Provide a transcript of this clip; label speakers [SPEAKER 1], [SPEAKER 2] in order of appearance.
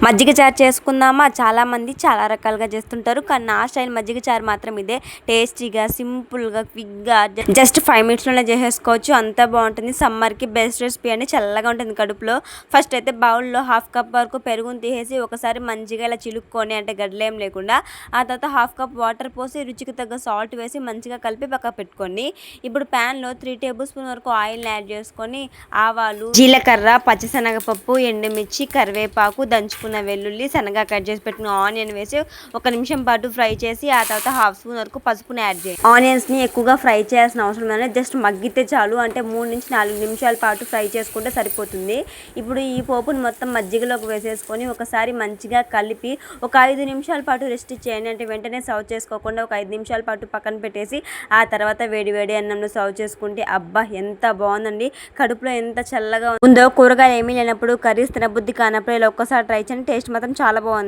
[SPEAKER 1] మజ్జిగ చారు చేసుకుందామా? చాలామంది చాలా రకాలుగా చేస్తుంటారు. కానీ నా స్టైల్ మజ్జిగ చారు మాత్రం ఇదే. టేస్టీగా, సింపుల్గా, క్విక్గా జస్ట్ 5 మినిట్స్లోనే చేసేసుకోవచ్చు. అంతా బాగుంటుంది. సమ్మర్కి బెస్ట్ రెసిపీ అండి. చల్లగా ఉంటుంది కడుపులో. ఫస్ట్ అయితే బౌల్లో 1/2 కప్ వరకు పెరుగుని తీసేసి ఒకసారి మంచిగా ఇలా చిలుక్కొని, అంటే గడ్డలేం లేకుండా, ఆ తర్వాత 1/2 కప్ వాటర్ పోసి రుచికి తగ్గ సాల్ట్ వేసి మంచిగా కలిపి పక్క పెట్టుకోండి. ఇప్పుడు ప్యాన్లో 3 టేబుల్ స్పూన్ వరకు ఆయిల్ని యాడ్ చేసుకొని ఆవాలు, జీలకర్ర, పచ్చిశనగపప్పు, ఎండుమిర్చి, కరివేపాకు, దంచుకున్న వెల్లుల్లి, సన్నగా కట్ చేసి పెట్టిన ఆనియన్ వేసి 1 నిమిషం పాటు ఫ్రై చేసి ఆ తర్వాత 1/2 స్పూన్ వరకు పసుపుని యాడ్ చేయండి. ఆనియన్స్ని ఎక్కువగా ఫ్రై చేయాల్సిన అవసరం లేదు. జస్ట్ మగ్గితే చాలు. అంటే 3 నుంచి 4 నిమిషాల పాటు ఫ్రై చేసుకుంటే సరిపోతుంది. ఇప్పుడు ఈ పోపును మొత్తం మజ్జిగలోకి వేసేసుకొని ఒకసారి మంచిగా కలిపి ఒక 5 నిమిషాల పాటు రెస్ట్ చేయండి. అంటే వెంటనే సర్వ్ చేసుకోకుండా ఒక 5 నిమిషాల పాటు పక్కన పెట్టేసి ఆ తర్వాత వేడి వేడి అన్నంలో సర్వ్ చేసుకుంటే అబ్బా ఎంత బాగుందండి. కడుపులో ఎంత చల్లగా ఉందో. కూరగాయలు ఏమీ లేనప్పుడు, కర్రీస్ తినబుద్ధి కానప్పుడు ఇలా ఒక్కసారి ట్రై చేయండి. టేస్ట్ మాత్రం చాలా బాగుంది.